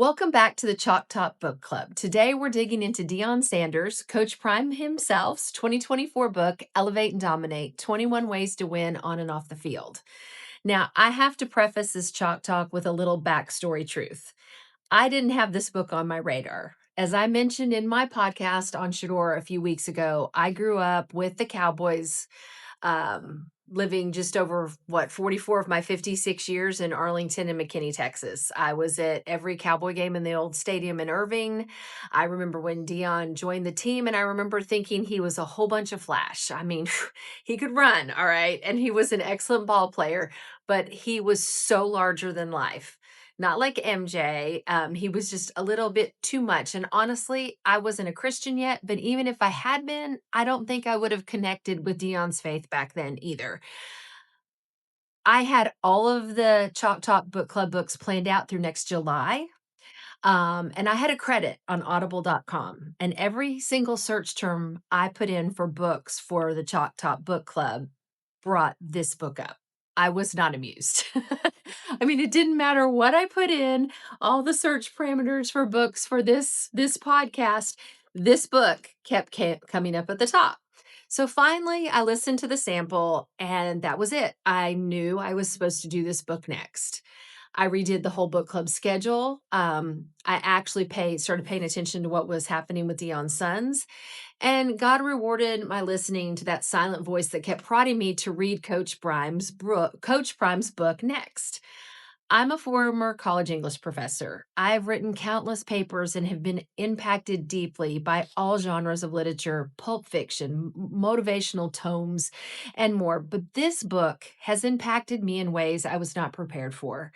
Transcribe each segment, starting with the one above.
Welcome back to the Chalk Talk Book Club. Today we're digging into Deion Sanders, Coach Prime himself's 2024 book, Elevate and Dominate 21 Ways to Win on and Off the Field. Now, I have to preface this Chalk Talk with a little backstory truth. I didn't have this book on my radar. As I mentioned in my podcast on Shedeur a few weeks ago, I grew up with the Cowboys, living just over 44 of my 56 years in Arlington and McKinney, Texas. I was at every Cowboy game in the old stadium in Irving. I remember when Deion joined the team, and I remember thinking he was a whole bunch of flash. I mean, he could run, all right, and he was an excellent ball player, but he was so larger than life. Not like MJ. He was just a little bit too much. And honestly, I wasn't a Christian yet, but even if I had been, I don't think I would have connected with Dion's faith back then either. I had all of the Chalk Talk Book Club books planned out through next July. And I had a credit on audible.com. And every single search term I put in for books for the Chalk Talk Book Club brought this book up. I was not amused. I mean, it didn't matter what I put in, all the search parameters for books for this podcast, this book kept coming up at the top. So finally, I listened to the sample, and that was it. I knew I was supposed to do this book next. I redid the whole book club schedule. I actually started paying attention to what was happening with Deion's sons, and God rewarded my listening to that silent voice that kept prodding me to read Coach Prime's book next. I'm a former college English professor. I've written countless papers and have been impacted deeply by all genres of literature, pulp fiction, motivational tomes, and more. But this book has impacted me in ways I was not prepared for.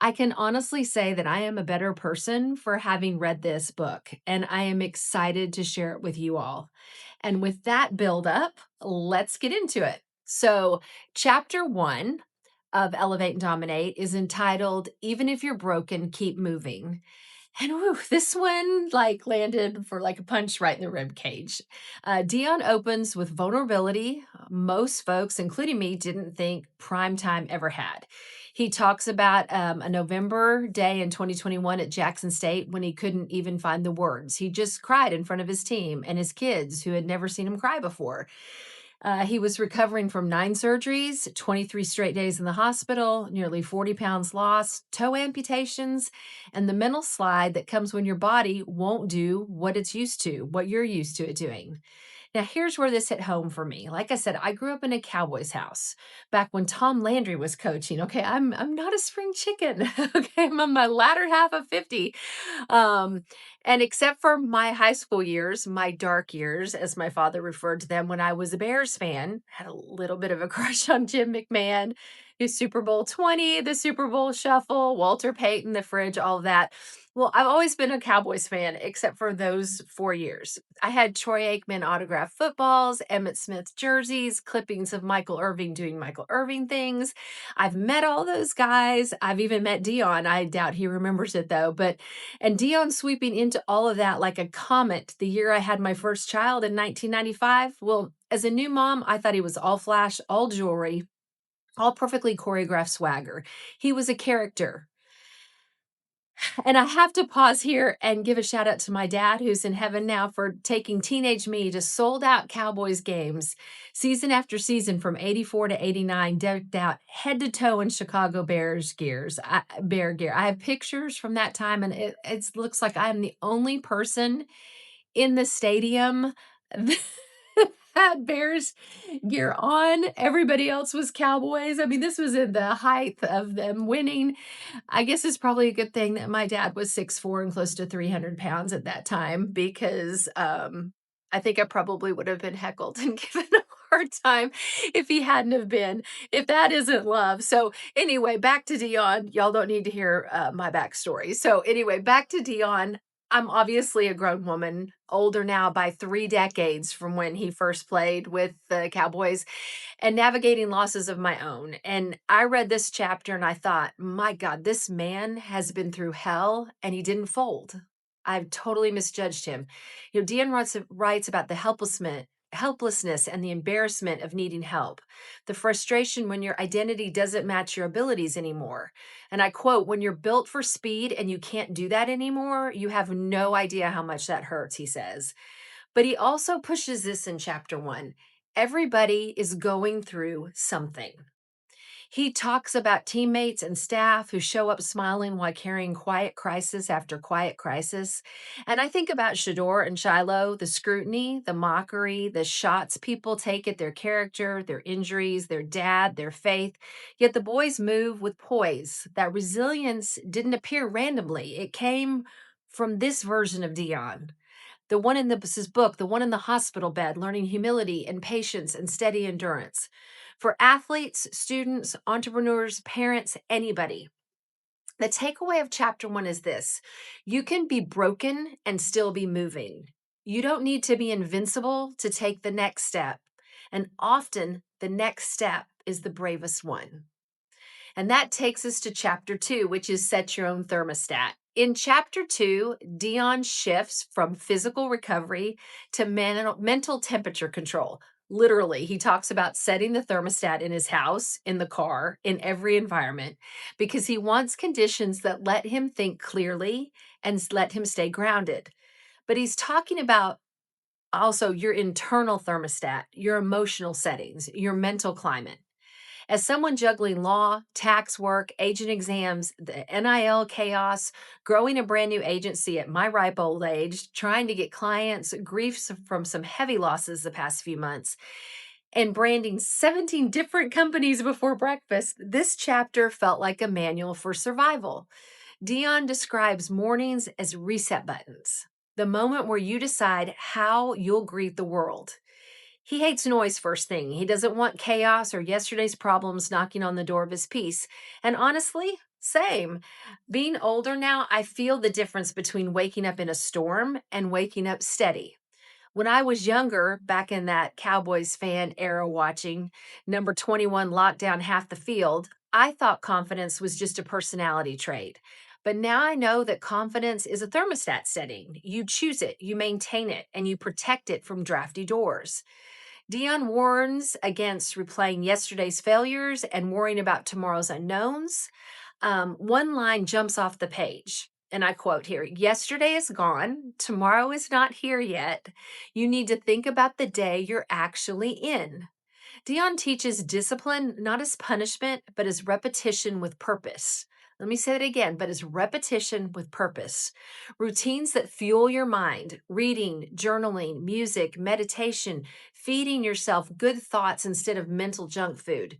I can honestly say that I am a better person for having read this book, and I am excited to share it with you all. And with that build up, let's get into it. So, chapter 1 of Elevate and Dominate is entitled Even If You're Broken, Keep Moving. And whew, this one landed for like a punch right in the rib cage. Dion opens with vulnerability most folks, including me, didn't think primetime ever had. He talks about a November day in 2021 at Jackson State when he couldn't even find the words. He just cried in front of his team and his kids who had never seen him cry before. He was recovering from 9 surgeries, 23 straight days in the hospital, nearly 40 pounds lost, toe amputations, and the mental slide that comes when your body won't do what it's used to, what you're used to it doing. Now, here's where this hit home for me. Like I said, I grew up in a Cowboys house back when Tom Landry was coaching. Okay, I'm not a spring chicken. Okay, I'm on my latter half of 50. Um, and except for my high school years, my dark years, as my father referred to them, when I was a Bears fan, had a little bit of a crush on Jim McMahon, his Super Bowl 20, the Super Bowl shuffle, Walter Payton, the fridge, all of that. Well, I've always been a Cowboys fan, except for those 4 years. I had Troy Aikman autographed footballs, Emmitt Smith jerseys, clippings of Michael Irving doing Michael Irving things. I've met all those guys. I've even met Deion. I doubt he remembers it though. And Deion sweeping into all of that like a comet the year I had my first child in 1995. Well, as a new mom, I thought he was all flash, all jewelry, all perfectly choreographed swagger. He was a character. And I have to pause here and give a shout out to my dad, who's in heaven now, for taking teenage me to sold out Cowboys games season after season from 84 to 89, decked out head to toe in Chicago Bear gear. I have pictures from that time, and it looks like I am the only person in the stadium that had Bears gear on. Everybody else was Cowboys. I mean, this was in the height of them winning. I guess it's probably a good thing that my dad was 6'4" and close to 300 pounds at that time, because I think I probably would have been heckled and given a hard time if he hadn't have been, if that isn't love. So anyway, back to Deion. Y'all don't need to hear my backstory. So anyway, back to Deion. I'm obviously a grown woman, older now by 3 decades from when he first played with the Cowboys, and navigating losses of my own. And I read this chapter and I thought, my God, this man has been through hell and he didn't fold. I've totally misjudged him. Deion writes about the helplessness and the embarrassment of needing help, the frustration when your identity doesn't match your abilities anymore. And I quote, when you're built for speed and you can't do that anymore, you have no idea how much that hurts, he says. But he also pushes this in chapter 1. Everybody is going through something. He talks about teammates and staff who show up smiling while carrying quiet crisis after quiet crisis. And I think about Shedeur and Shilo, the scrutiny, the mockery, the shots people take at their character, their injuries, their dad, their faith. Yet the boys move with poise. That resilience didn't appear randomly, it came from this version of Dion. The one in his book, the one in the hospital bed, learning humility and patience and steady endurance. For athletes, students, entrepreneurs, parents, anybody, the takeaway of chapter 1 is this: you can be broken and still be moving. You don't need to be invincible to take the next step. And often, the next step is the bravest one. And that takes us to chapter 2, which is Set Your Own Thermostat. In chapter 2, Dion shifts from physical recovery to mental temperature control. Literally, he talks about setting the thermostat in his house, in the car, in every environment, because he wants conditions that let him think clearly and let him stay grounded. But he's talking about also your internal thermostat, your emotional settings, your mental climate. As someone juggling law, tax work, agent exams, the NIL chaos, growing a brand new agency at my ripe old age, trying to get clients, grief from some heavy losses the past few months, and branding 17 different companies before breakfast, this chapter felt like a manual for survival. Dion describes mornings as reset buttons, the moment where you decide how you'll greet the world. He hates noise first thing. He doesn't want chaos or yesterday's problems knocking on the door of his peace. And honestly, same. Being older now, I feel the difference between waking up in a storm and waking up steady. When I was younger, back in that Cowboys fan era watching number 21 lock down half the field, I thought confidence was just a personality trait. But now I know that confidence is a thermostat setting. You choose it, you maintain it, and you protect it from drafty doors. Dion warns against replaying yesterday's failures and worrying about tomorrow's unknowns. One line jumps off the page, and I quote here: yesterday is gone, tomorrow is not here yet. You need to think about the day you're actually in. Dion teaches discipline not as punishment, but as repetition with purpose. Let me say that again, but as repetition with purpose. Routines that fuel your mind, reading, journaling, music, meditation, feeding yourself good thoughts instead of mental junk food.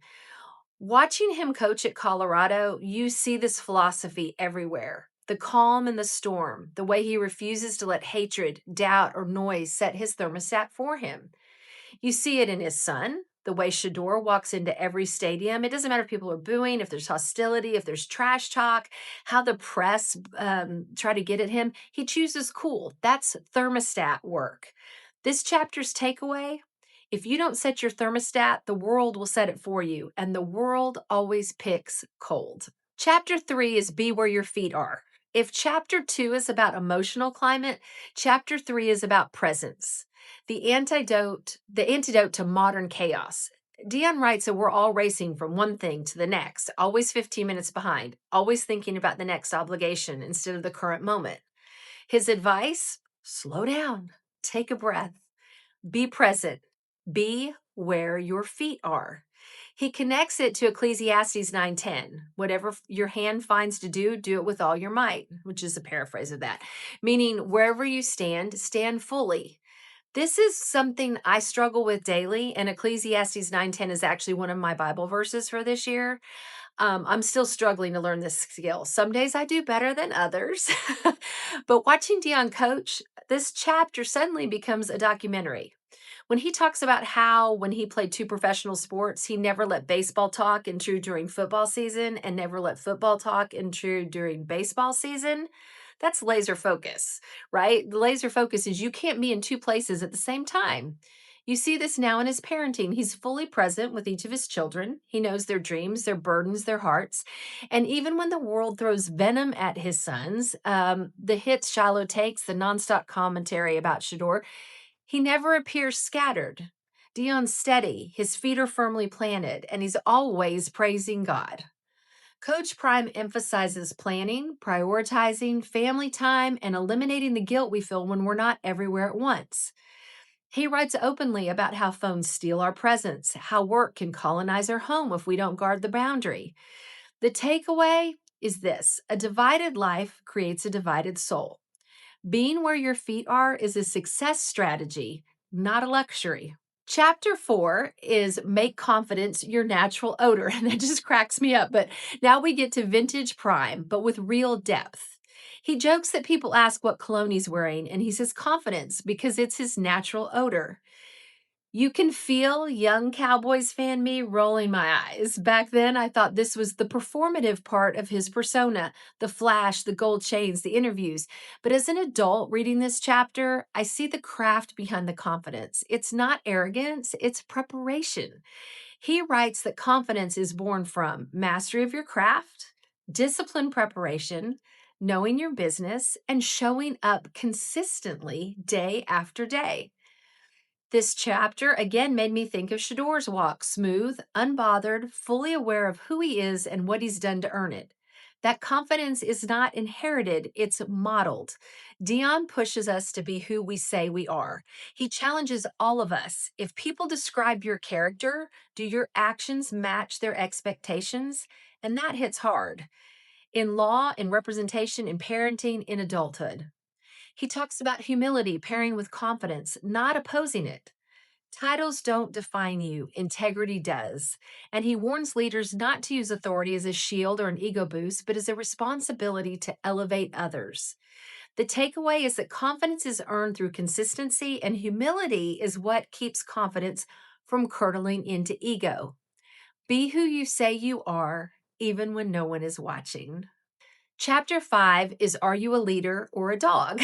Watching him coach at Colorado, you see this philosophy everywhere. The calm in the storm, the way he refuses to let hatred, doubt, or noise set his thermostat for him. You see it in his son, the way Shedeur walks into every stadium. It doesn't matter if people are booing, if there's hostility, if there's trash talk, how the press try to get at him. He chooses cool. That's thermostat work. This chapter's takeaway: if you don't set your thermostat, the world will set it for you, and the world always picks cold. Chapter 3 is Be Where Your Feet Are. If chapter 2 is about emotional climate, chapter 3 is about presence. The antidote to modern chaos. Dion writes that we're all racing from one thing to the next, always 15 minutes behind, always thinking about the next obligation instead of the current moment. His advice: slow down, take a breath, be present, be where your feet are. He connects it to Ecclesiastes 9:10. Whatever your hand finds to do, do it with all your might, which is a paraphrase of that, meaning wherever you stand, stand fully. This is something I struggle with daily, and Ecclesiastes 9:10 is actually one of my Bible verses for this year. I'm still struggling to learn this skill. Some days I do better than others. But watching Dion coach, this chapter suddenly becomes a documentary. When he talks about how, when he played 2 professional sports, he never let baseball talk intrude during football season and never let football talk intrude during baseball season, that's laser focus, right? The laser focus is you can't be in 2 places at the same time. You see this now in his parenting. He's fully present with each of his children. He knows their dreams, their burdens, their hearts. And even when the world throws venom at his sons, the hits Shiloh takes, the nonstop commentary about Shedeur, he never appears scattered. Dion's steady, his feet are firmly planted, and he's always praising God. Coach Prime emphasizes planning, prioritizing, family time, and eliminating the guilt we feel when we're not everywhere at once. He writes openly about how phones steal our presence, how work can colonize our home if we don't guard the boundary. The takeaway is this: a divided life creates a divided soul. Being where your feet are is a success strategy, not a luxury. Chapter 4 is Make Confidence Your Natural Odor. And that just cracks me up. But now we get to Vintage Prime, but with real depth. He jokes that people ask what cologne he's wearing, and he says confidence because it's his natural odor. You can feel young Cowboys fan me rolling my eyes. Back then, I thought this was the performative part of his persona, the flash, the gold chains, the interviews. But as an adult reading this chapter, I see the craft behind the confidence. It's not arrogance, it's preparation. He writes that confidence is born from mastery of your craft, disciplined preparation, knowing your business, and showing up consistently day after day. This chapter again made me think of Shedeur's walk, smooth, unbothered, fully aware of who he is and what he's done to earn it. That confidence is not inherited, it's modeled. Deion pushes us to be who we say we are. He challenges all of us. If people describe your character, do your actions match their expectations? And that hits hard. In law, in representation, in parenting, in adulthood. He talks about humility pairing with confidence, not opposing it. Titles don't define you, integrity does. And he warns leaders not to use authority as a shield or an ego boost, but as a responsibility to elevate others. The takeaway is that confidence is earned through consistency, and humility is what keeps confidence from curdling into ego. Be who you say you are, even when no one is watching. Chapter 5 is Are You a Leader or a Dog?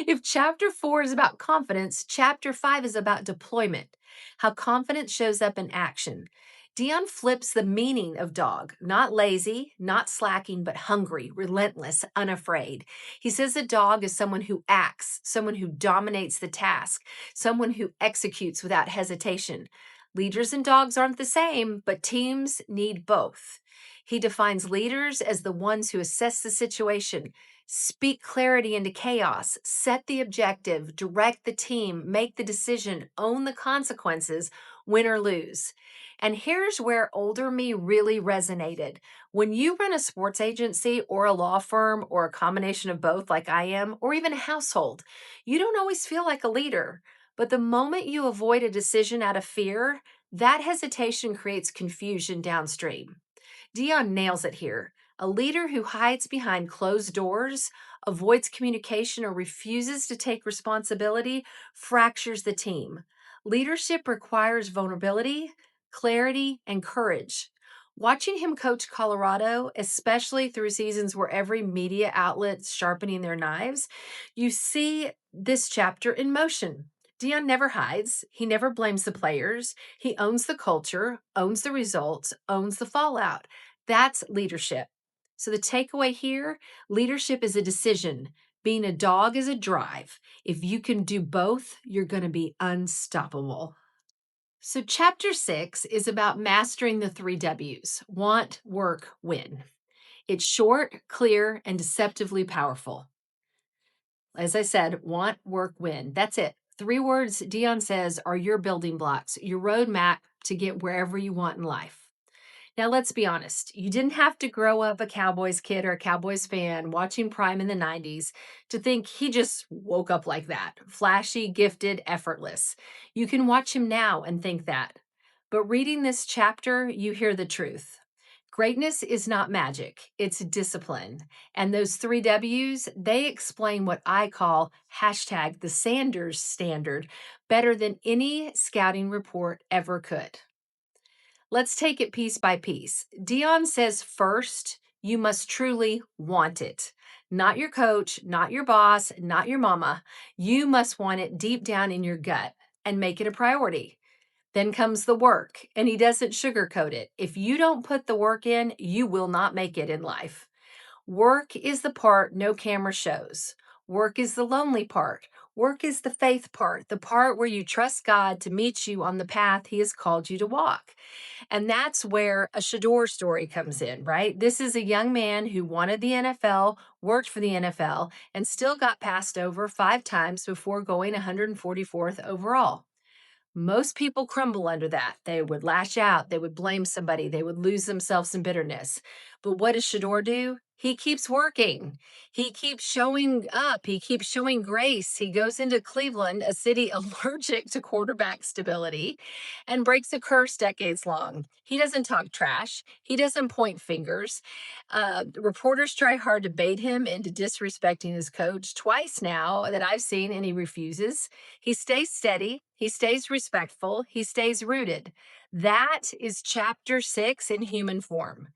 If chapter 4 is about confidence, chapter 5 is about deployment, how confidence shows up in action. Dion flips the meaning of dog, not lazy, not slacking, but hungry, relentless, unafraid. He says a dog is someone who acts, someone who dominates the task, someone who executes without hesitation. Leaders and dogs aren't the same, but teams need both. He defines leaders as the ones who assess the situation, speak clarity into chaos, set the objective, direct the team, make the decision, own the consequences, win or lose. And here's where older me really resonated. When you run a sports agency or a law firm or a combination of both, like I am, or even a household, you don't always feel like a leader. But the moment you avoid a decision out of fear, that hesitation creates confusion downstream. Dion nails it here. A leader who hides behind closed doors, avoids communication, or refuses to take responsibility fractures the team. Leadership requires vulnerability, clarity, and courage. Watching him coach Colorado, especially through seasons where every media outlet's sharpening their knives, you see this chapter in motion. Dion never hides. He never blames the players. He owns the culture, owns the results, owns the fallout. That's leadership. So the takeaway here, leadership is a decision. Being a dog is a drive. If you can do both, you're going to be unstoppable. So chapter 6 is about mastering the 3 W's: want, work, win. It's short, clear, and deceptively powerful. As I said, want, work, win. That's it. 3 words Dion says are your building blocks, your roadmap to get wherever you want in life. Now, let's be honest. You didn't have to grow up a Cowboys kid or a Cowboys fan watching Prime in the 90s to think he just woke up like that. Flashy, gifted, effortless. You can watch him now and think that. But reading this chapter, you hear the truth. Greatness is not magic, it's discipline. And those 3 W's, they explain what I call hashtag the Sanders standard better than any scouting report ever could. Let's take it piece by piece. Dion says first, you must truly want it. Not your coach, not your boss, not your mama. You must want it deep down in your gut and make it a priority. Then comes the work, and he doesn't sugarcoat it. If you don't put the work in, you will not make it in life. Work is the part no camera shows. Work is the lonely part. Work is the faith part, the part where you trust God to meet you on the path He has called you to walk. And that's where a Shedeur story comes in, right? This is a young man who wanted the NFL, worked for the NFL, and still got passed over 5 times before going 144th overall. Most people crumble under that. They would lash out, they would blame somebody, they would lose themselves in bitterness. But what does Shador do? He keeps working. He keeps showing up. He keeps showing grace. He goes into Cleveland, a city allergic to quarterback stability, and breaks a curse decades long. He doesn't talk trash. He doesn't point fingers. Reporters try hard to bait him into disrespecting his coach twice now that I've seen, and he refuses. He stays steady, he stays respectful, he stays rooted. That is chapter 6 in human form.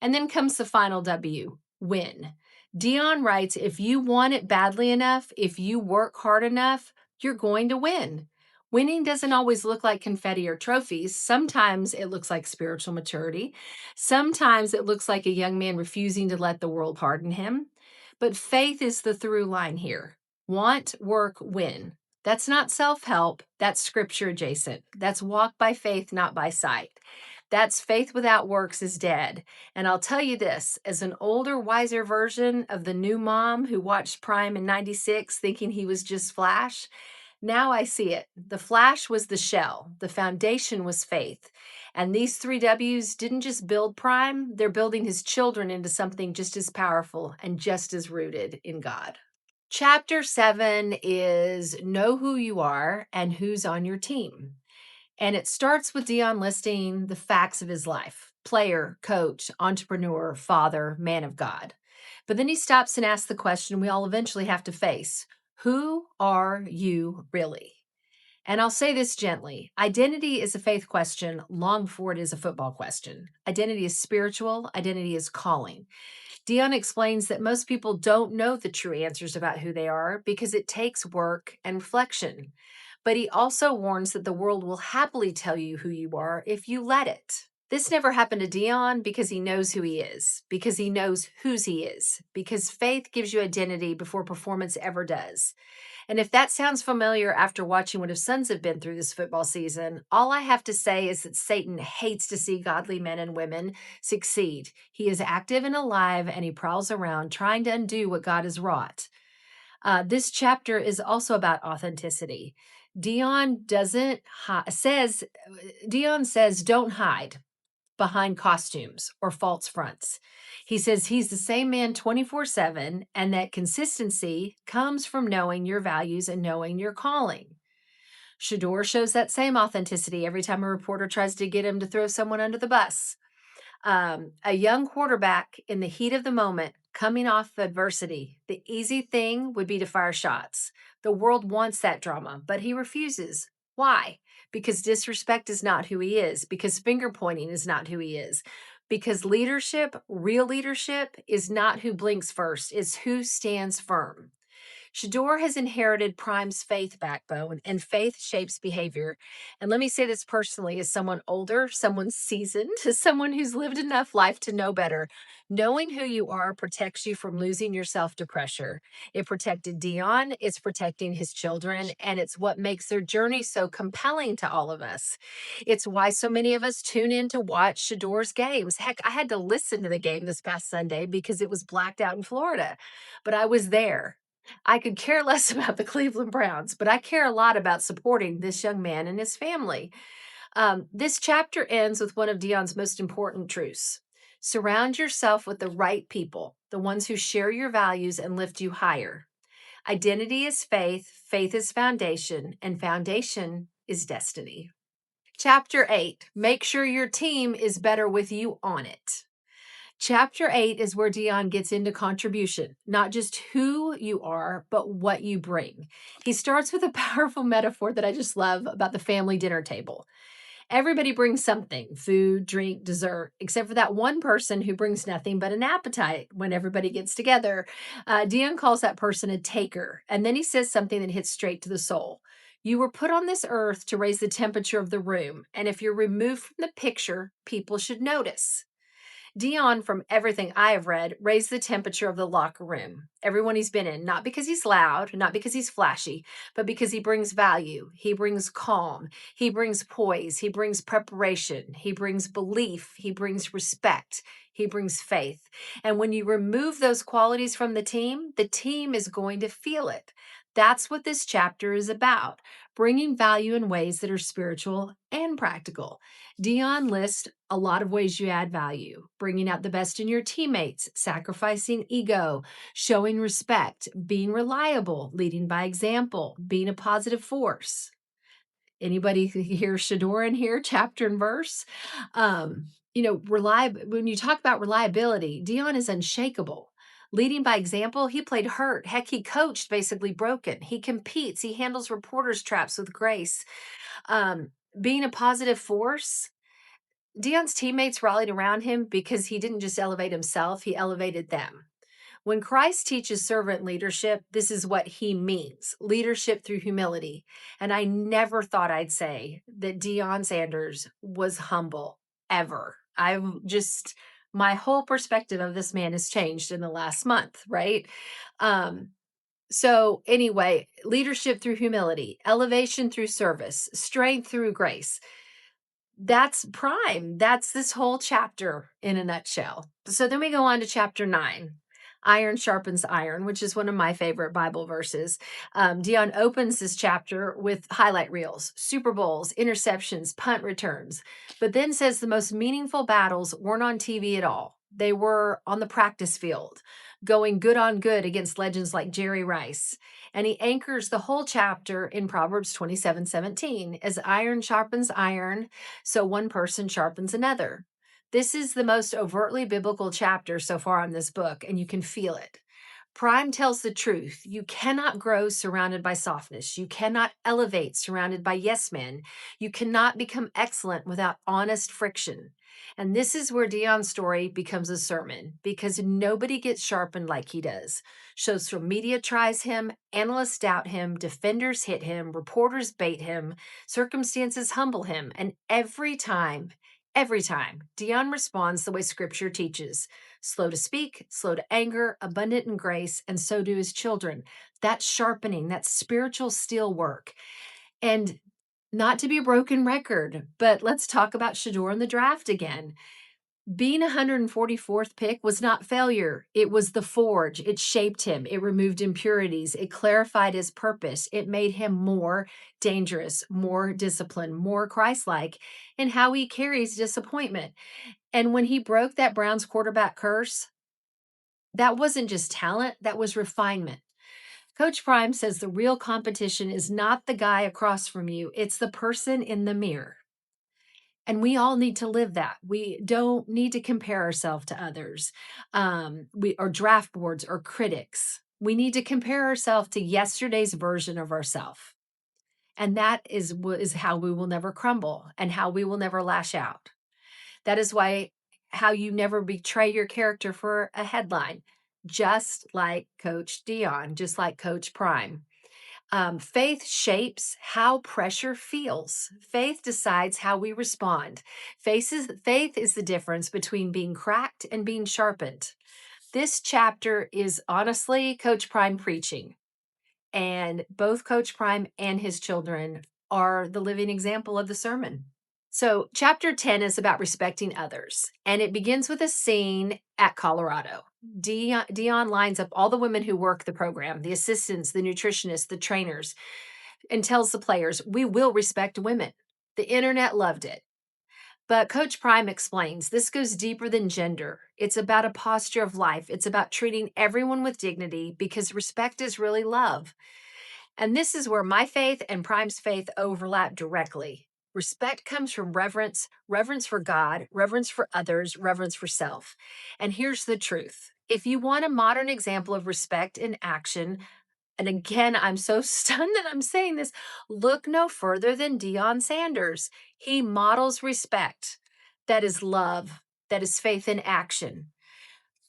And then comes the final W, win. Dion writes, if you want it badly enough, if you work hard enough, you're going to win. Winning doesn't always look like confetti or trophies. Sometimes it looks like spiritual maturity. Sometimes it looks like a young man refusing to let the world pardon him. But faith is the through line here. Want, work, win. That's not self help. That's scripture adjacent. That's walk by faith, not by sight. That's faith without works is dead. And I'll tell you this, as an older, wiser version of the new mom who watched Prime in 96 thinking he was just Flash, now I see it. The Flash was the shell, the foundation was faith. And these 3 W's didn't just build Prime, they're building his children into something just as powerful and just as rooted in God. Chapter 7 is know who you are and who's on your team. And it starts with Dion listing the facts of his life: player, coach, entrepreneur, father, man of God. But then he stops and asks the question we all eventually have to face: who are you really? And I'll say this gently: identity is a faith question long before it is a football question. Identity is spiritual, identity is calling. Dion explains that most people don't know the true answers about who they are because it takes work and reflection. But he also warns that the world will happily tell you who you are if you let it. This never happened to Dion because he knows who he is, because he knows whose he is, because faith gives you identity before performance ever does. And if that sounds familiar after watching what his sons have been through this football season, all I have to say is that Satan hates to see godly men and women succeed. He is active and alive, and he prowls around trying to undo what God has wrought. This chapter is also about authenticity. Dion doesn't says Dion says don't hide behind costumes or false fronts. He says he's the same man 24/7, and that consistency comes from knowing your values and knowing your calling. Shador shows that same authenticity every time a reporter tries to get him to throw someone under the bus. A young quarterback in the heat of the moment, coming off adversity, the easy thing would be to fire shots. The world wants that drama, but he refuses. Why? Because disrespect is not who he is, because finger pointing is not who he is, because leadership, real leadership, is not who blinks first, it's who stands firm. Shador has inherited Prime's faith backbone, and faith shapes behavior. And let me say this personally, as someone older, someone seasoned, as someone who's lived enough life to know better. Knowing who you are protects you from losing yourself to pressure. It protected Dion, it's protecting his children, and it's what makes their journey so compelling to all of us. It's why so many of us tune in to watch Shador's games. Heck, I had to listen to the game this past Sunday because it was blacked out in Florida, but I was there. I could care less about the Cleveland Browns, but I care a lot about supporting this young man and his family. This chapter ends with one of Dion's most important truths. Surround yourself with the right people, the ones who share your values and lift you higher. Identity is faith, faith is foundation, and foundation is destiny. Chapter 8, make sure your team is better with you on it. Chapter 8 is where Dion gets into contribution, not just who you are, but what you bring. He starts with a powerful metaphor that I just love about the family dinner table. Everybody brings something: food, drink, dessert, except for that one person who brings nothing but an appetite when everybody gets together. Dion calls that person a taker. And then he says something that hits straight to the soul. You were put on this earth to raise the temperature of the room. And if you're removed from the picture, people should notice. Dion, from everything I have read, raised the temperature of the locker room, everyone he's been in, not because he's loud, not because he's flashy, but because he brings value. He brings calm. He brings poise. He brings preparation. He brings belief. He brings respect. He brings faith. And when you remove those qualities from the team is going to feel it. That's what this chapter is about, bringing value in ways that are spiritual and practical. Dion lists a lot of ways you add value: bringing out the best in your teammates, sacrificing ego, showing respect, being reliable, leading by example, being a positive force. Anybody hear Shedeur in here, chapter and verse? When you talk about reliability, Dion is unshakable. Leading by example, he played hurt. Heck, he coached basically broken. He competes. He handles reporters' traps with grace. Um, Being a positive force, Dion's teammates rallied around him because he didn't just elevate himself, he elevated them. When Christ teaches servant leadership, this is what he means: leadership through humility. And I never thought I'd say that Deion Sanders was humble, ever. My whole perspective of this man has changed in the last month, right? Um, so, anyway, leadership through humility, elevation through service, strength through grace. That's prime. That's this whole chapter in a nutshell. So then we go on to chapter 9. Iron sharpens iron, which is one of my favorite Bible verses. Dion opens this chapter with highlight reels, Super Bowls, interceptions, punt returns, but then says the most meaningful battles weren't on TV at all. They were on the practice field, going good on good against legends like Jerry Rice. And he anchors the whole chapter in Proverbs 27:17, as iron sharpens iron, so one person sharpens another. This is the most overtly biblical chapter so far in this book, and you can feel it. Prime tells the truth. You cannot grow surrounded by softness. You cannot elevate surrounded by yes men. You cannot become excellent without honest friction. And this is where Dion's story becomes a sermon, because nobody gets sharpened like he does. Social media tries him, analysts doubt him, defenders hit him, reporters bait him, circumstances humble him. And every time, Dion responds the way scripture teaches: slow to speak, slow to anger, abundant in grace, and so do his children. That's sharpening, that's spiritual steel work. And not to be a broken record, but let's talk about Shedeur in the draft again. Being 144th pick was not failure. It was the forge. It shaped him. It removed impurities. It clarified his purpose. It made him more dangerous, more disciplined, more Christ-like in how he carries disappointment. And when he broke that Browns quarterback curse, that wasn't just talent, that was refinement. Coach Prime says the real competition is not the guy across from you, it's the person in the mirror. And we all need to live that. We don't need to compare ourselves to others, or draft boards or critics. We need to compare ourselves to yesterday's version of ourselves. And that is how we will never crumble and how we will never lash out. That is why how you never betray your character for a headline, just like Coach Dion, just like Coach Prime. Faith shapes how pressure feels. Faith decides how we respond. Faith is the difference between being cracked and being sharpened. This chapter is honestly Coach Prime preaching. And both Coach Prime and his children are the living example of the sermon. So, chapter 10 is about respecting others, and it begins with a scene at Colorado. Dion lines up all the women who work the program, the assistants, the nutritionists, the trainers, and tells the players, "We will respect women." The internet loved it. But Coach Prime explains this goes deeper than gender. It's about a posture of life. It's about treating everyone with dignity, because respect is really love. And this is where my faith and Prime's faith overlap directly. Respect comes from reverence, reverence for God, reverence for others, reverence for self. And here's the truth: if you want a modern example of respect in action, and again, I'm so stunned that I'm saying this, look no further than Deion Sanders. He models respect. That is love. That is faith in action.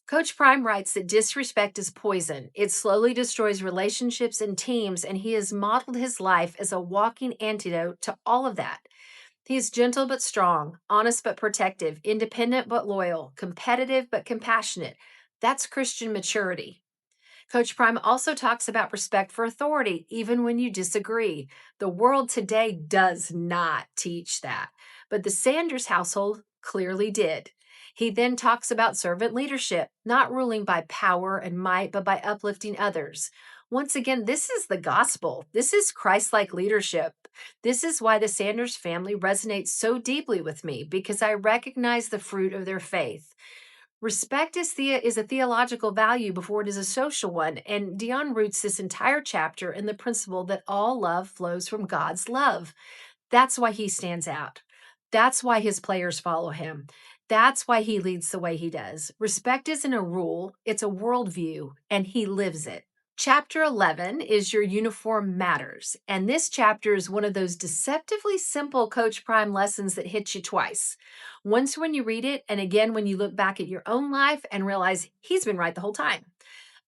Coach Prime writes that disrespect is poison. It slowly destroys relationships and teams, and he has modeled his life as a walking antidote to all of that. He is gentle but strong, honest but protective, independent but loyal, competitive but compassionate. That's Christian maturity. Coach Prime also talks about respect for authority, even when you disagree. The world today does not teach that, but the Sanders household clearly did. He then talks about servant leadership, not ruling by power and might, but by uplifting others. Once again, this is the gospel. This is Christ like leadership. This is why the Sanders family resonates so deeply with me because I recognize the fruit of their faith. Respect is a theological value before it is a social one, and Dion roots this entire chapter in the principle that all love flows from God's love. That's why he stands out. That's why his players follow him. That's why he leads the way he does. Respect isn't a rule, it's a worldview, and he lives it. Chapter 11 is Your Uniform Matters. And this chapter is one of those deceptively simple Coach Prime lessons that hits you twice. Once when you read it, and again when you look back at your own life and realize he's been right the whole time.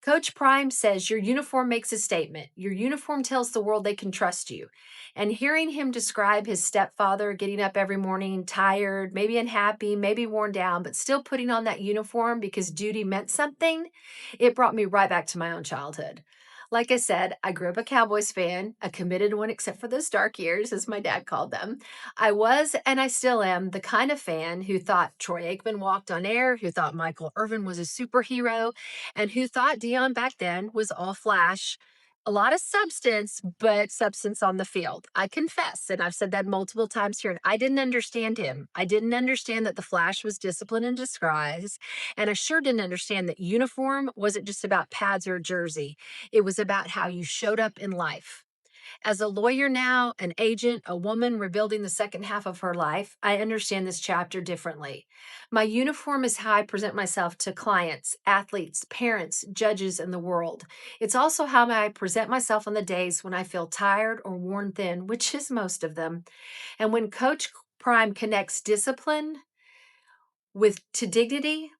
Coach Prime says your uniform makes a statement. Your uniform tells the world they can trust you. And hearing him describe his stepfather getting up every morning, tired, maybe unhappy, maybe worn down, but still putting on that uniform because duty meant something, it brought me right back to my own childhood. Like I said, I grew up a Cowboys fan, a committed one, except for those dark years, as my dad called them. I was, and I still am, the kind of fan who thought Troy Aikman walked on air, who thought Michael Irvin was a superhero, and who thought Dion back then was all flash, a lot of substance, but substance on the field. I confess, and I've said that multiple times here, and I didn't understand him. I didn't understand that the flash was discipline in disguise, and I sure didn't understand that uniform wasn't just about pads or a jersey. It was about how you showed up in life. As a lawyer now, an agent, a woman rebuilding the second half of her life, I understand this chapter differently. My uniform is how I present myself to clients, athletes, parents, judges, and the world. It's also how I present myself on the days when I feel tired or worn thin, which is most of them. And when Coach Prime connects discipline with to dignity,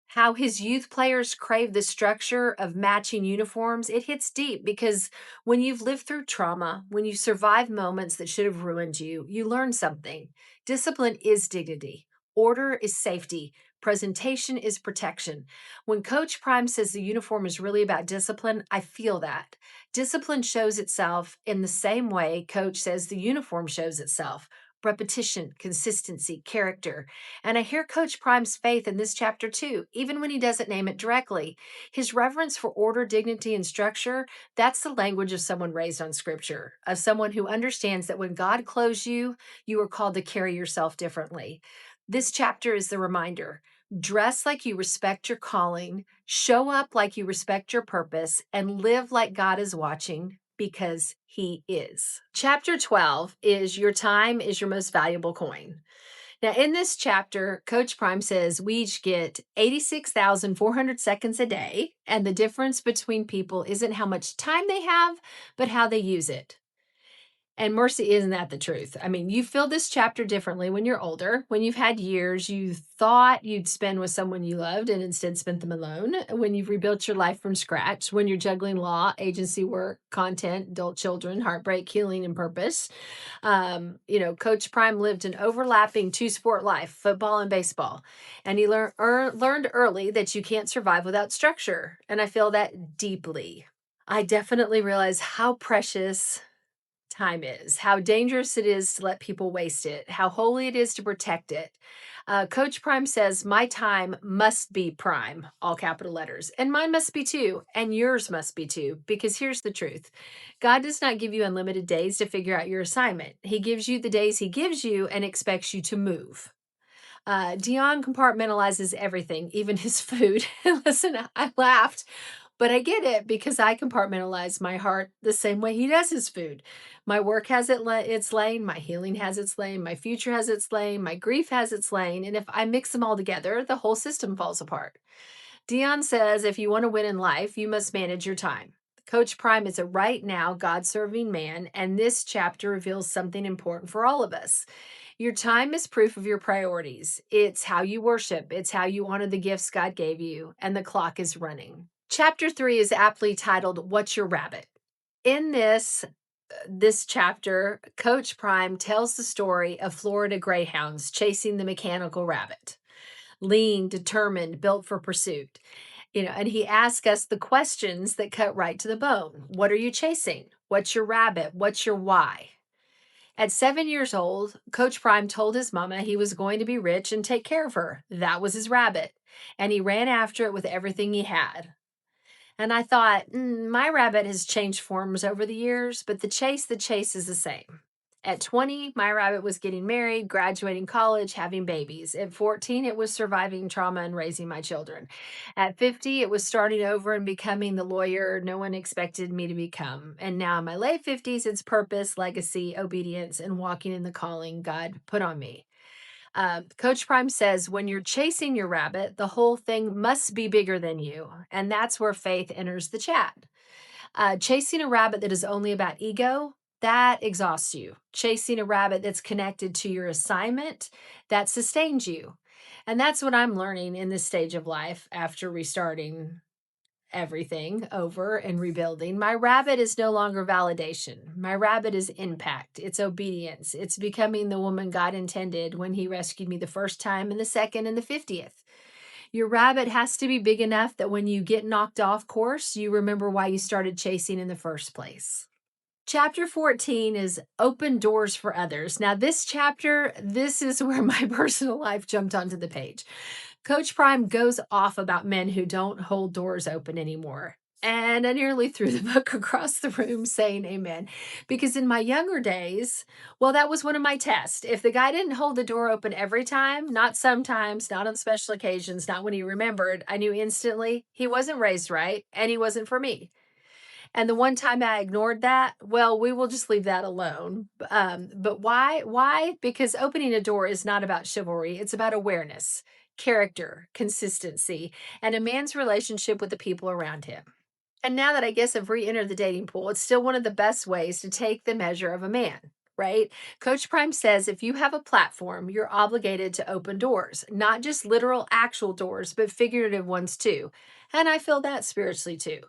how his youth players crave the structure of matching uniforms, it hits deep because when you've lived through trauma, when you survive moments that should have ruined you, you learn something. Discipline is dignity, order is safety, presentation is protection. When Coach Prime says the uniform is really about discipline, I feel that. Discipline shows itself in the same way Coach says the uniform shows itself. Repetition, consistency, character. And I hear Coach Prime's faith in this chapter too, even when he doesn't name it directly. His reverence for order, dignity, and structure, that's the language of someone raised on scripture, of someone who understands that when God clothes you, you are called to carry yourself differently. This chapter is the reminder. Dress like you respect your calling, show up like you respect your purpose, and live like God is watching because he is. Chapter 12 is Your Time is Your Most Valuable Coin. Now, in this chapter, Coach Prime says we each get 86,400 seconds a day, and the difference between people isn't how much time they have, but how they use it. And mercy, isn't that the truth? I mean, you feel this chapter differently when you're older, when you've had years you thought you'd spend with someone you loved and instead spent them alone, when you've rebuilt your life from scratch, when you're juggling law, agency work, content, adult children, heartbreak, healing, and purpose. Coach Prime lived an overlapping two-sport life, football and baseball. And he learned early that you can't survive without structure. And I feel that deeply. I definitely realize how precious time is, how dangerous it is to let people waste it, how holy it is to protect it. Coach Prime says, my time must be prime, all capital letters, and mine must be too, and yours must be too, because here's the truth. God does not give you unlimited days to figure out your assignment. He gives you the days he gives you and expects you to move. Dion compartmentalizes everything, even his food. Listen, I laughed, but I get it because I compartmentalize my heart the same way he does his food. My work has its lane, my healing has its lane, my future has its lane, my grief has its lane, and if I mix them all together, the whole system falls apart. Dion says if you want to win in life, you must manage your time. Coach Prime is a right now God serving man, and this chapter reveals something important for all of us. Your time is proof of your priorities. It's how you worship, it's how you honor the gifts God gave you, and the clock is running. Chapter 3 is aptly titled, What's Your Rabbit? In this, this chapter, Coach Prime tells the story of Florida greyhounds chasing the mechanical rabbit, lean, determined, built for pursuit. And he asks us the questions that cut right to the bone. What are you chasing? What's your rabbit? What's your why? At 7 years old, Coach Prime told his mama he was going to be rich and take care of her. That was his rabbit. And he ran after it with everything he had. And I thought, my rabbit has changed forms over the years, but the chase is the same. At 20, my rabbit was getting married, graduating college, having babies. At 14, it was surviving trauma and raising my children. At 50, it was starting over and becoming the lawyer no one expected me to become. And now in my late 50s, it's purpose, legacy, obedience, and walking in the calling God put on me. Coach Prime says, when you're chasing your rabbit, the whole thing must be bigger than you. And that's where faith enters the chat. Chasing a rabbit that is only about ego, that exhausts you. Chasing a rabbit that's connected to your assignment, that sustains you. And that's what I'm learning in this stage of life after restarting everything over and rebuilding. My rabbit is no longer validation. My rabbit is impact. It's obedience. It's becoming the woman God intended when he rescued me the first time and the second and the 50th. Your rabbit has to be big enough that when you get knocked off course, you remember why you started chasing in the first place. Chapter 14 is open doors for others. Now, this chapter, this is where my personal life jumped onto the page. Coach Prime goes off about men who don't hold doors open anymore. And I nearly threw the book across the room saying amen. Because in my younger days, well, that was one of my tests. If the guy didn't hold the door open every time, not sometimes, not on special occasions, not when he remembered, I knew instantly he wasn't raised right and he wasn't for me. And the one time I ignored that, well, we will just leave that alone. But why? Why? Because opening a door is not about chivalry, it's about awareness, character, consistency, and a man's relationship with the people around him. And now that I guess I've re entered the dating pool, it's still one of the best ways to take the measure of a man. Right? Coach Prime says if you have a platform, you're obligated to open doors, not just literal actual doors, but figurative ones too. And I feel that spiritually too.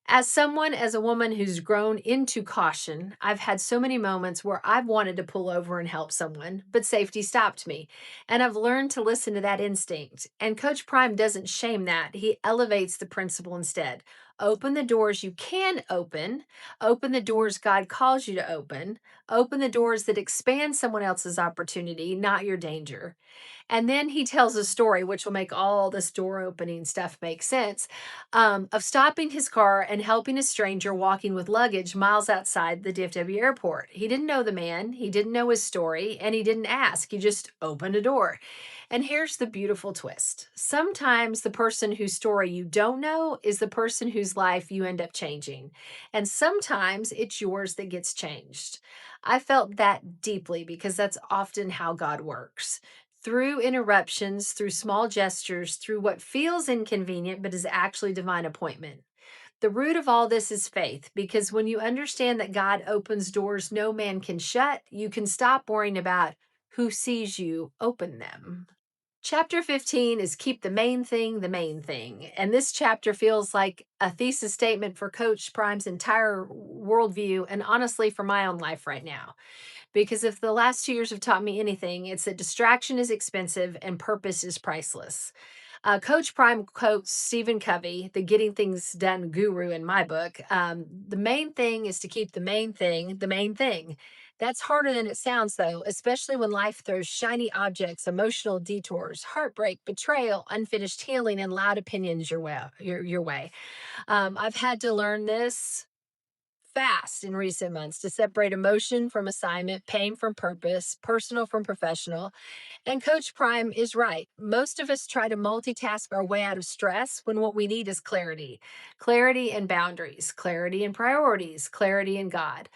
As a woman who's grown into caution, I've had so many moments where I've wanted to pull over and help someone, but safety stopped me. And I've learned to listen to that instinct. And Coach Prime doesn't shame that, he elevates the principle instead. Open the doors you can open the doors God calls you to open the doors that expand someone else's opportunity, not your danger. And then he tells a story, which will make all this door opening stuff make sense, of stopping his car and helping a stranger walking with luggage miles outside the DFW airport. He didn't know the man, he didn't know his story, and he didn't ask. He just opened a door. And here's the beautiful twist. Sometimes the person whose story you don't know is the person whose life you end up changing. And sometimes it's yours that gets changed. I felt that deeply because that's often how God works through interruptions, through small gestures, through what feels inconvenient but is actually divine appointment. The root of all this is faith, because when you understand that God opens doors no man can shut, you can stop worrying about who sees you open them. Chapter 15 is keep the main thing the main thing. And this chapter feels like a thesis statement for Coach Prime's entire worldview and honestly for my own life right now. Because if the last 2 years have taught me anything, it's that distraction is expensive and purpose is priceless. Coach Prime quotes Stephen Covey, the Getting Things Done guru in my book. The main thing is to keep the main thing the main thing. That's harder than it sounds, though, especially when life throws shiny objects, emotional detours, heartbreak, betrayal, unfinished healing, and loud opinions your way. I've had to learn this fast in recent months to separate emotion from assignment, pain from purpose, personal from professional. And Coach Prime is right. Most of us try to multitask our way out of stress when what we need is clarity, clarity and boundaries, clarity and priorities, clarity in God.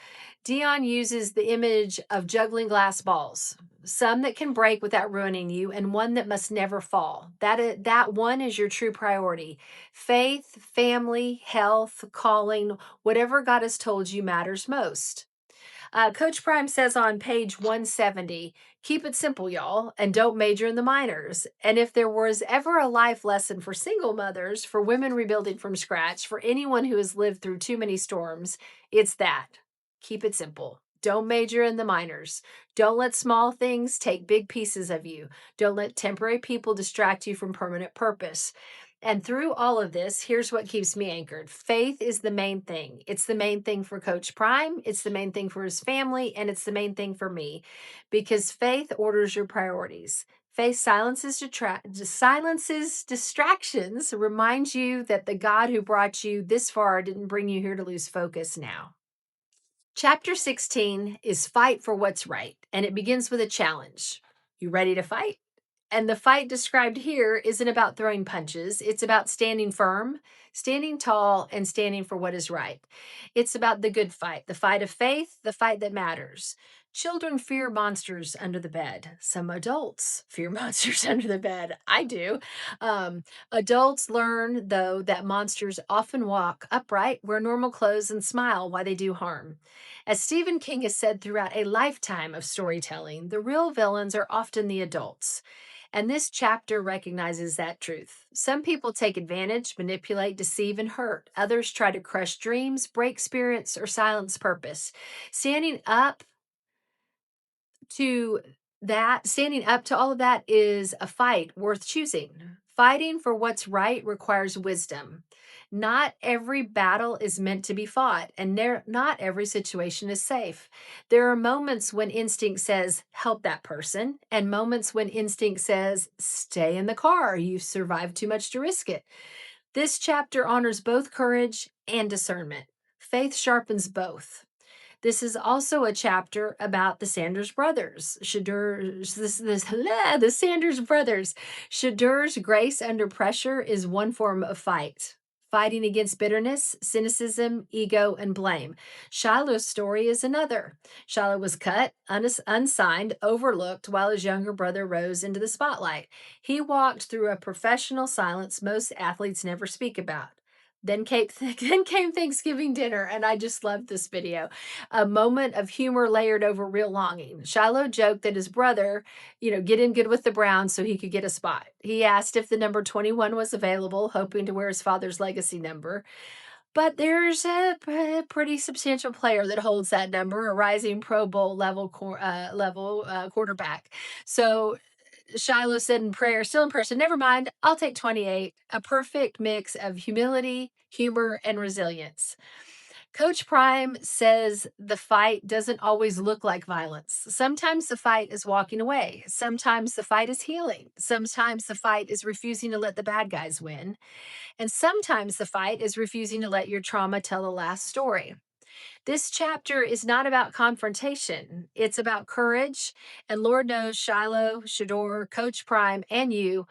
Dion uses the image of juggling glass balls, some that can break without ruining you, and one that must never fall. That one is your true priority. Faith, family, health, calling, whatever God has told you matters most. Coach Prime says on page 170, keep it simple, y'all, and don't major in the minors. And if there was ever a life lesson for single mothers, for women rebuilding from scratch, for anyone who has lived through too many storms, it's that. Keep it simple. Don't major in the minors. Don't let small things take big pieces of you. Don't let temporary people distract you from permanent purpose. And through all of this, here's what keeps me anchored. Faith is the main thing. It's the main thing for Coach Prime. It's the main thing for his family. And it's the main thing for me because faith orders your priorities. Faith silences distractions, reminds you that the God who brought you this far didn't bring you here to lose focus now. Chapter 16 is Fight for What's Right, and it begins with a challenge. You ready to fight? And the fight described here isn't about throwing punches. It's about standing firm, standing tall, and standing for what is right. It's about the good fight, the fight of faith, the fight that matters. Children fear monsters under the bed. Some adults fear monsters under the bed. I do. Um, Adults learn, though, that monsters often walk upright, wear normal clothes, and smile while they do harm. As Stephen King has said throughout a lifetime of storytelling, the real villains are often the adults. And this chapter recognizes that truth. Some people take advantage, manipulate, deceive, and hurt. Others try to crush dreams, break spirits, or silence purpose. Standing up to standing up to all of that is a fight worth choosing. Fighting for what's right requires wisdom. Not every battle is meant to be fought, and not every situation is safe. There are moments when instinct says, help that person, and moments when instinct says, stay in the car. You've survived too much to risk it. This chapter honors both courage and discernment. Faith sharpens both. This is also a chapter about the Sanders brothers. The Sanders brothers. Shedeur's grace under pressure is one form of fight. Fighting against bitterness, cynicism, ego, and blame. Shiloh's story is another. Shiloh was cut, unsigned, overlooked while his younger brother rose into the spotlight. He walked through a professional silence most athletes never speak about. Then came Thanksgiving dinner, and I just loved this video. A moment of humor layered over real longing. Shiloh joked that his brother, get in good with the Browns so he could get a spot. He asked if the number 21 was available, hoping to wear his father's legacy number. But there's a pretty substantial player that holds that number, a rising Pro Bowl level quarterback. So Shiloh said in prayer, still in person, never mind, I'll take 28. A perfect mix of humility, humor, and resilience. Coach Prime says the fight doesn't always look like violence. Sometimes the fight is walking away. Sometimes the fight is healing. Sometimes the fight is refusing to let the bad guys win. And sometimes the fight is refusing to let your trauma tell the last story. This chapter is not about confrontation. It's about courage. And Lord knows Shiloh, Shedeur, Coach Prime, and you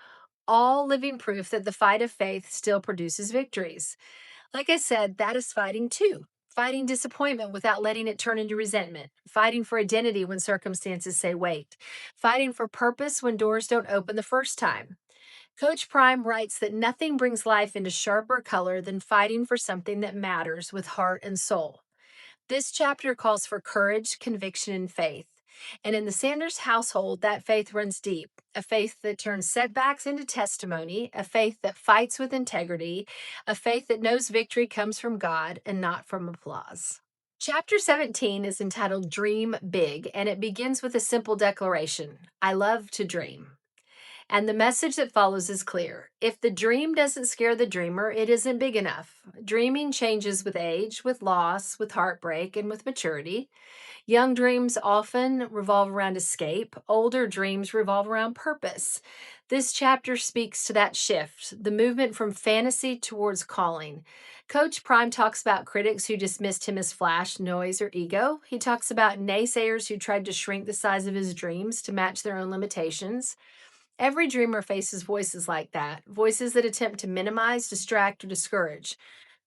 all living proof that the fight of faith still produces victories. Like I said, that is fighting too. Fighting disappointment without letting it turn into resentment. Fighting for identity when circumstances say wait. Fighting for purpose when doors don't open the first time. Coach Prime writes that nothing brings life into sharper color than fighting for something that matters with heart and soul. This chapter calls for courage, conviction, and faith. And in the Sanders household, that faith runs deep, a faith that turns setbacks into testimony, a faith that fights with integrity, a faith that knows victory comes from God and not from applause. Chapter 17 is entitled Dream Big, and it begins with a simple declaration: I love to dream. And the message that follows is clear. If the dream doesn't scare the dreamer, it isn't big enough. Dreaming changes with age, with loss, with heartbreak, and with maturity. Young dreams often revolve around escape. Older dreams revolve around purpose. This chapter speaks to that shift, the movement from fantasy towards calling. Coach Prime talks about critics who dismissed him as flash, noise, or ego. He talks about naysayers who tried to shrink the size of his dreams to match their own limitations. Every dreamer faces voices like that, voices that attempt to minimize, distract, or discourage.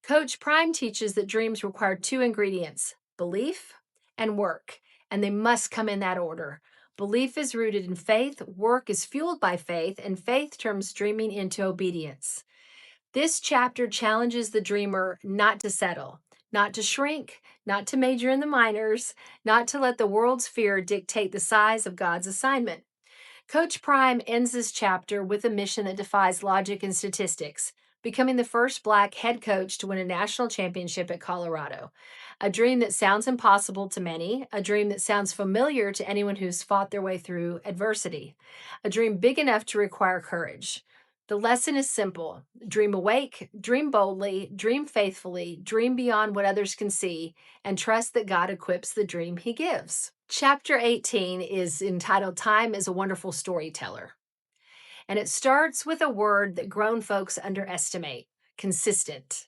Coach Prime teaches that dreams require two ingredients: belief and work, and they must come in that order. Belief is rooted in faith, work is fueled by faith, and faith turns dreaming into obedience. This chapter challenges the dreamer not to settle, not to shrink, not to major in the minors, not to let the world's fear dictate the size of God's assignment. Coach Prime ends this chapter with a mission that defies logic and statistics. becoming the first Black head coach to win a national championship at Colorado. A dream that sounds impossible to many, a dream that sounds familiar to anyone who's fought their way through adversity, a dream big enough to require courage. The lesson is simple: dream awake, dream boldly, dream faithfully, dream beyond what others can see, and trust that God equips the dream He gives. Chapter 18 is entitled Time is a Wonderful Storyteller. And it starts with a word that grown folks underestimate: consistent.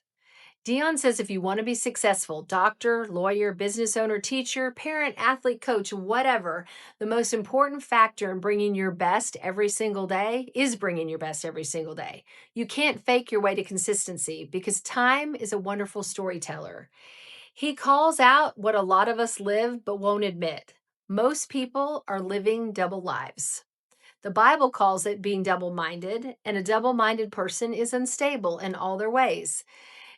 Deion says if you want to be successful, doctor, lawyer, business owner, teacher, parent, athlete, coach, whatever, the most important factor in bringing your best every single day is bringing your best every single day. You can't fake your way to consistency because time is a wonderful storyteller. He calls out what a lot of us live but won't admit. Most people are living double lives. The Bible calls it being double minded, and a double minded person is unstable in all their ways.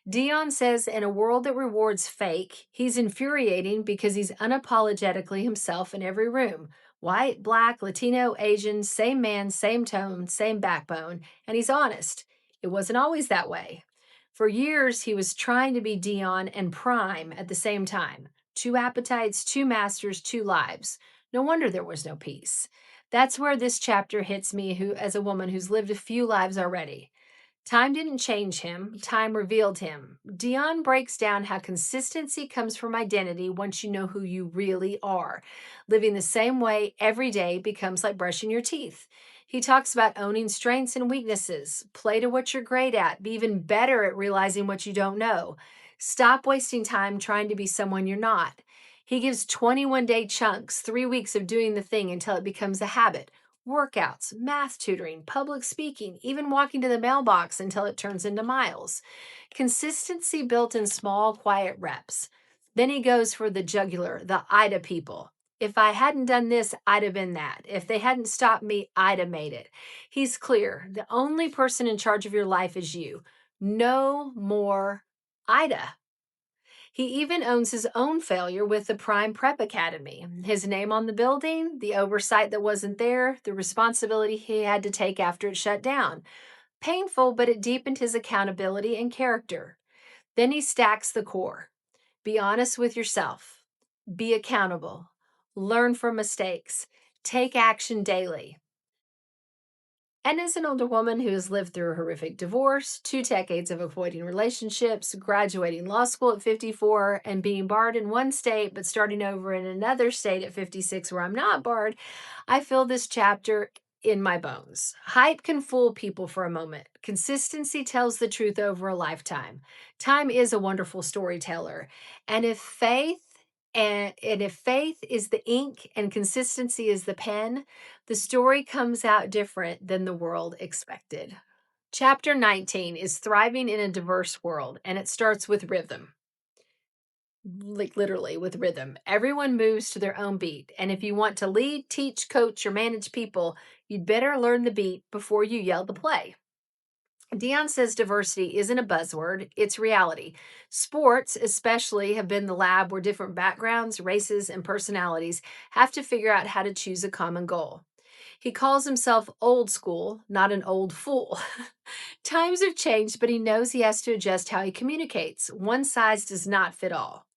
Deion says in a world that rewards fake, he's infuriating because he's unapologetically himself in every room: white, Black, Latino, Asian, same man, same tone, same backbone, and he's honest. It wasn't always that way. For years, he was trying to be Deion and Prime at the same time. Two appetites, two masters, two lives. No wonder there was no peace. That's where this chapter hits me, who, as a woman who's lived a few lives already. Time didn't change him, time revealed him. Dion breaks down how consistency comes from identity once you know who you really are. Living the same way every day becomes like brushing your teeth. He talks about owning strengths and weaknesses. Play to what you're great at. Be even better at realizing what you don't know. Stop wasting time trying to be someone you're not. He gives 21-day chunks, 3 weeks of doing the thing until it becomes a habit. Workouts, math tutoring, public speaking, even walking to the mailbox until it turns into miles. Consistency built in small, quiet reps. Then he goes for the jugular, the Ida people. If I hadn't done this, I'd have been that. If they hadn't stopped me, I'd have made it. He's clear. The only person in charge of your life is you. No more Ida. He even owns his own failure with the Prime Prep Academy. His name on the building, the oversight that wasn't there, the responsibility he had to take after it shut down. Painful, but it deepened his accountability and character. Then he stacks the core. Be honest with yourself. Be accountable. Learn from mistakes. Take action daily. And as an older woman who has lived through a horrific divorce, 2 decades of avoiding relationships, graduating law school at 54, and being barred in one state but starting over in another state at 56 where I'm not barred, I feel this chapter in my bones. Hype can fool people for a moment. Consistency tells the truth over a lifetime. Time is a wonderful storyteller. And if faith is the ink and consistency is the pen, the story comes out different than the world expected. Chapter 19 is Thriving in a Diverse World, and it starts with rhythm. Like literally with rhythm. Everyone moves to their own beat. And if you want to lead, teach, coach, or manage people, you'd better learn the beat before you yell the play. Deion says diversity isn't a buzzword, it's reality. Sports, especially, have been the lab where different backgrounds, races, and personalities have to figure out how to choose a common goal. He calls himself old school, not an old fool. Times have changed, but he knows he has to adjust how he communicates. One size does not fit all.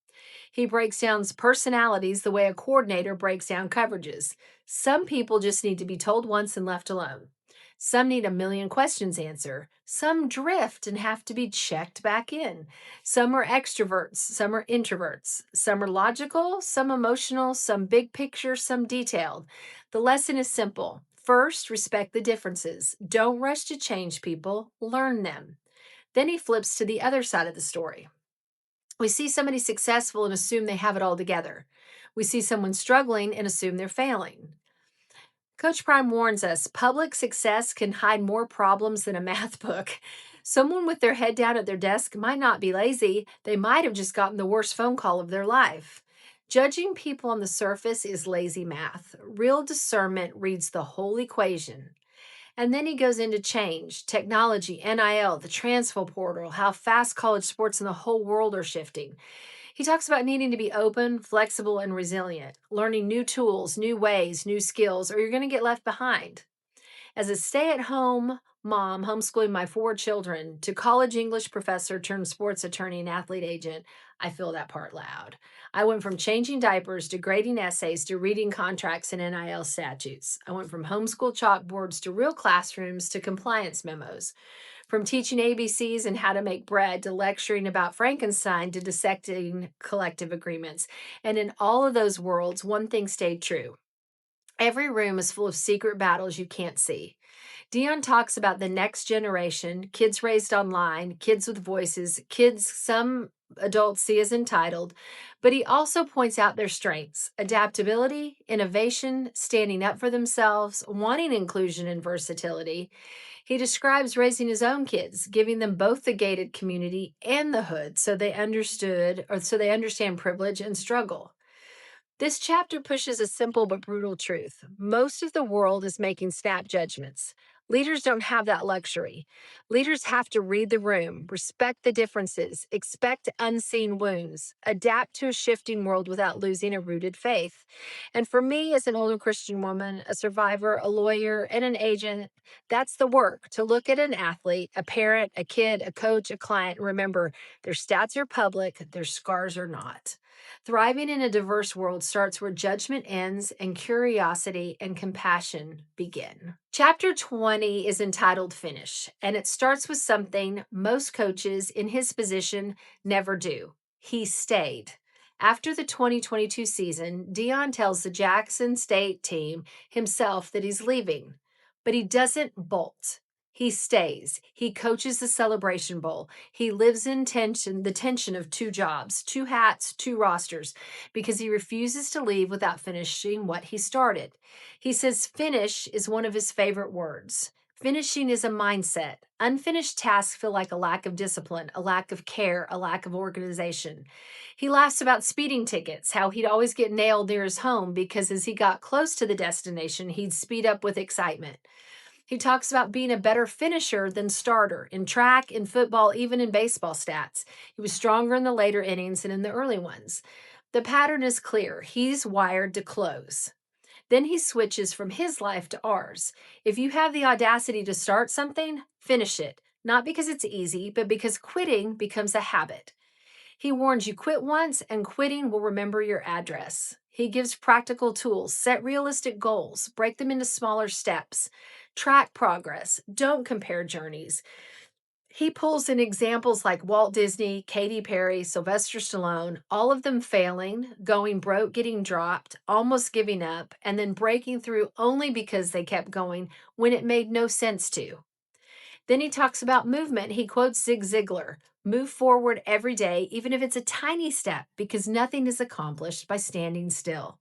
He breaks down personalities the way a coordinator breaks down coverages. Some people just need to be told once and left alone. Some need a million questions answered. Some drift and have to be checked back in. Some are extroverts, some are introverts. Some are logical, some emotional, some big picture, some detailed. The lesson is simple. First, respect the differences. Don't rush to change people, learn them. Then he flips to the other side of the story. We see somebody successful and assume they have it all together. We see someone struggling and assume they're failing. Coach Prime warns us public success can hide more problems than a math book. Someone with their head down at their desk might not be lazy. They might have just gotten the worst phone call of their life. Judging people on the surface is lazy math. Real discernment reads the whole equation. And then he goes into change, technology, NIL, the transfer portal, how fast college sports in the whole world are shifting. He talks about needing to be open, flexible, and resilient, learning new tools, new ways, new skills, or you're going to get left behind. As a stay at home mom homeschooling my four children to college English professor turned sports attorney and athlete agent, I feel that part loud. I went from changing diapers to grading essays to reading contracts and NIL statutes. I went from homeschool chalkboards to real classrooms to compliance memos. From teaching ABCs and how to make bread to lecturing about Frankenstein to dissecting collective agreements. And in all of those worlds, one thing stayed true. Every room is full of secret battles you can't see. Dion talks about the next generation, kids raised online, kids with voices, kids some adults see as entitled, but he also points out their strengths: adaptability, innovation, standing up for themselves, wanting inclusion and versatility. He describes raising his own kids, giving them both the gated community and the hood so they understand privilege and struggle. This chapter pushes a simple but brutal truth. Most of the world is making snap judgments. Leaders don't have that luxury. Leaders have to read the room, respect the differences, expect unseen wounds, adapt to a shifting world without losing a rooted faith. And for me, as an older Christian woman, a survivor, a lawyer, and an agent, that's the work: to look at an athlete, a parent, a kid, a coach, a client, and remember their stats are public, their scars are not. Thriving in a diverse world starts where judgment ends and curiosity and compassion begin. Chapter 20 is entitled Finish, and it starts with something most coaches in his position never do. He stayed. After the 2022 season, Dion tells the Jackson State team himself that he's leaving, but he doesn't bolt. He stays. He coaches the Celebration Bowl. He lives in the tension of two jobs, two hats, two rosters, because he refuses to leave without finishing what he started. He says finish is one of his favorite words. Finishing is a mindset. Unfinished tasks feel like a lack of discipline, a lack of care, a lack of organization. He laughs about speeding tickets, how he'd always get nailed near his home because as he got close to the destination, he'd speed up with excitement. He talks about being a better finisher than starter in track, in football, even in baseball stats. He was stronger in the later innings than in the early ones. The pattern is clear. He's wired to close. Then he switches from his life to ours. If you have the audacity to start something, finish it. Not because it's easy, but because quitting becomes a habit. He warns you: quit once and quitting will remember your address. He gives practical tools: set realistic goals, break them into smaller steps, track progress, don't compare journeys. He pulls in examples like Walt Disney, Katy Perry, Sylvester Stallone, all of them failing, going broke, getting dropped, almost giving up, and then breaking through only because they kept going when it made no sense to. Then he talks about movement. He quotes Zig Ziglar: move forward every day, even if it's a tiny step, because nothing is accomplished by standing still.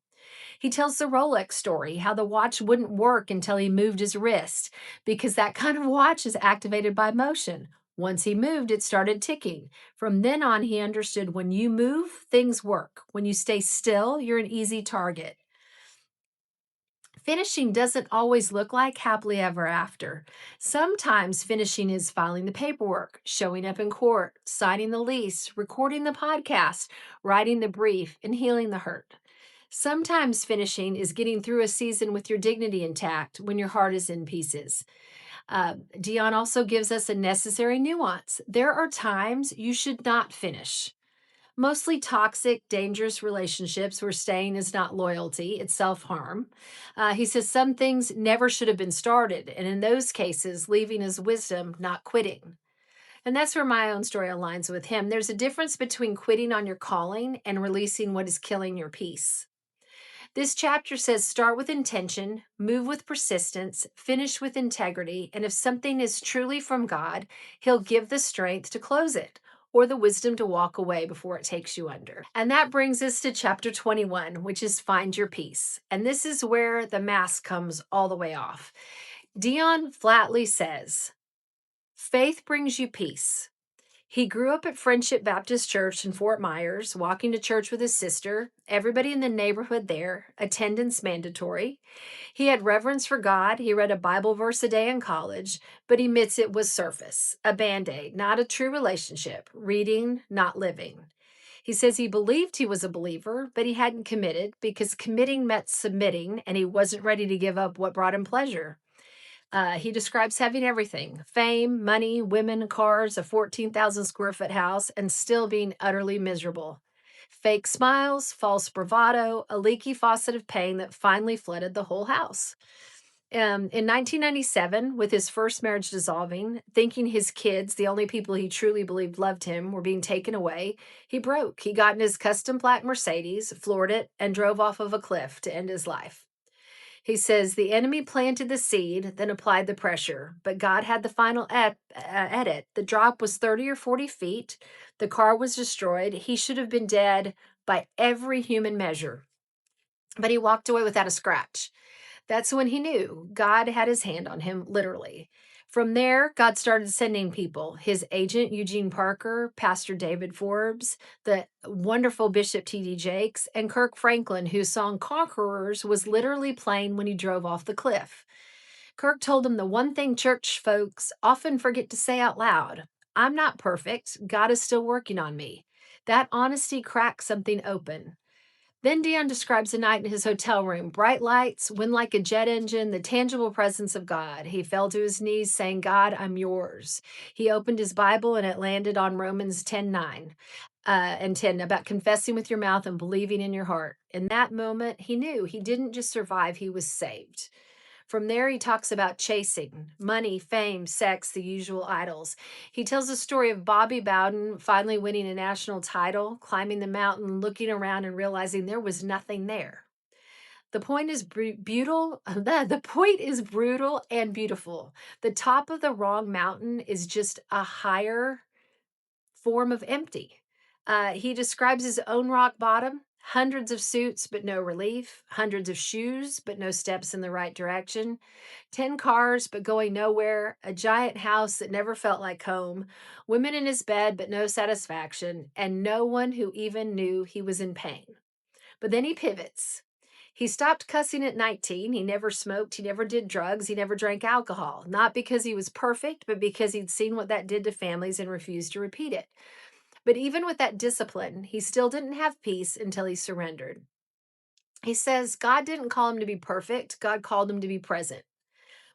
He tells the Rolex story, how the watch wouldn't work until he moved his wrist, because that kind of watch is activated by motion. Once he moved, it started ticking. From then on, he understood when you move, things work. When you stay still, you're an easy target. Finishing doesn't always look like happily ever after. Sometimes finishing is filing the paperwork, showing up in court, signing the lease, recording the podcast, writing the brief, and healing the hurt. Sometimes finishing is getting through a season with your dignity intact when your heart is in pieces. Dion also gives us a necessary nuance. There are times you should not finish. Mostly toxic, dangerous relationships where staying is not loyalty, it's self harm. He says some things never should have been started, and in those cases, leaving is wisdom, not quitting. And that's where my own story aligns with him. There's a difference between quitting on your calling and releasing what is killing your peace. This chapter says start with intention, move with persistence, finish with integrity, and if something is truly from God, He'll give the strength to close it or the wisdom to walk away before it takes you under. And that brings us to chapter 21, which is Find Your Peace. And this is where the mask comes all the way off. Dion flatly says, faith brings you peace. He grew up at Friendship Baptist Church in Fort Myers, walking to church with his sister, everybody in the neighborhood there, attendance mandatory. He had reverence for God. He read a Bible verse a day in college, but he admits it was surface, a band-aid, not a true relationship, reading, not living. He says he believed he was a believer, but he hadn't committed because committing meant submitting, and he wasn't ready to give up what brought him pleasure. He describes having everything: fame, money, women, cars, a 14,000 square foot house, and still being utterly miserable. Fake smiles, false bravado, a leaky faucet of pain that finally flooded the whole house. In 1997, with his first marriage dissolving, thinking his kids, the only people he truly believed loved him, were being taken away, he broke. He got in his custom black Mercedes, floored it, and drove off of a cliff to end his life. He says the enemy planted the seed, then applied the pressure, but God had the final edit. The drop was 30 or 40 feet. The car was destroyed. He should have been dead by every human measure, but he walked away without a scratch. That's when he knew God had his hand on him, literally. From there, God started sending people: his agent, Eugene Parker, Pastor David Forbes, the wonderful Bishop T.D. Jakes, and Kirk Franklin, whose song Conquerors was literally playing when he drove off the cliff. Kirk told him the one thing church folks often forget to say out loud: I'm not perfect. God is still working on me. That honesty cracked something open. Then Dion describes a night in his hotel room: bright lights, wind like a jet engine, the tangible presence of God. He fell to his knees saying, God, I'm yours. He opened his Bible and it landed on Romans 10:9 and 10, about confessing with your mouth and believing in your heart. In that moment, he knew he didn't just survive, he was saved. From there, he talks about chasing money, fame, sex, the usual idols. He tells the story of Bobby Bowden finally winning a national title, climbing the mountain, looking around and realizing there was nothing there. The point is brutal. The point is brutal and beautiful. The top of the wrong mountain is just a higher form of empty. He describes his own rock bottom: hundreds of suits, but no relief; hundreds of shoes, but no steps in the right direction; 10 cars, but going nowhere; a giant house that never felt like home; women in his bed, but no satisfaction; and no one who even knew he was in pain. But then he pivots. He stopped cussing at 19. He never smoked. He never did drugs. He never drank alcohol. Not because he was perfect, but because he'd seen what that did to families and refused to repeat it. But even with that discipline, he still didn't have peace until he surrendered. He says God didn't call him to be perfect. God called him to be present.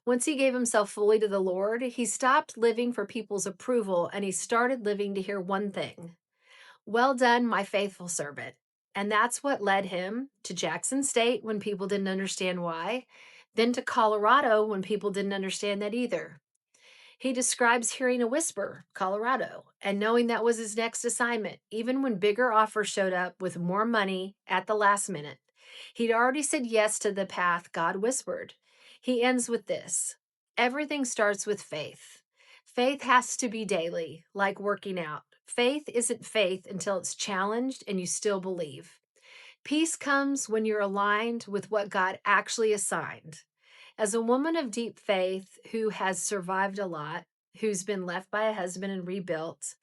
Once he gave himself fully to the Lord, he stopped living for people's approval and he started living to hear one thing: well done, my faithful servant. And that's what led him to Jackson State when people didn't understand why, then to Colorado when people didn't understand that either. He describes hearing a whisper, Colorado, and knowing that was his next assignment, even when bigger offers showed up with more money at the last minute. He'd already said yes to the path God whispered. He ends with this: everything starts with faith. Faith has to be daily, like working out. Faith isn't faith until it's challenged and you still believe. Peace comes when you're aligned with what God actually assigned. As a woman of deep faith who has survived a lot, who's been left by a husband and rebuilt,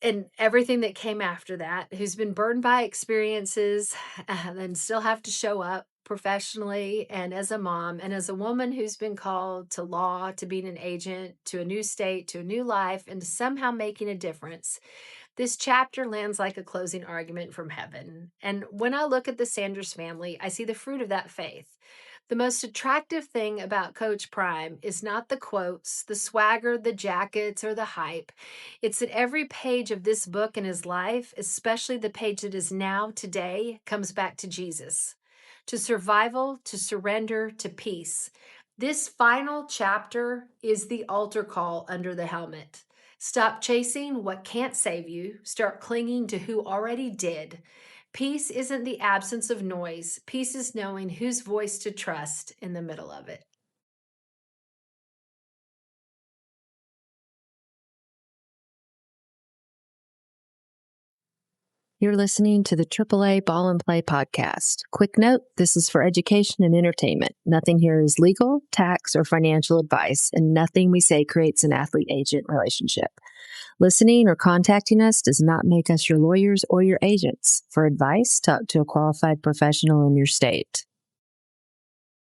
and everything that came after that, who's been burned by experiences and still have to show up professionally and as a mom, and as a woman who's been called to law, to being an agent, to a new state, to a new life, and to somehow making a difference, this chapter lands like a closing argument from heaven. And when I look at the Sanders family, I see the fruit of that faith. The most attractive thing about Coach Prime is not the quotes, the swagger, the jackets, or the hype. It's that every page of this book in his life, especially the page that is now, today, comes back to Jesus, to survival, to surrender, to peace. This final chapter is the altar call under the helmet. Stop chasing what can't save you. Start clinging to who already did. Peace isn't the absence of noise. Peace is knowing whose voice to trust in the middle of it. You're listening to the AAA Ball and Play podcast. Quick note, this is for education and entertainment. Nothing here is legal, tax, or financial advice, and nothing we say creates an athlete-agent relationship. Listening or contacting us does not make us your lawyers or your agents. For advice, talk to a qualified professional in your state.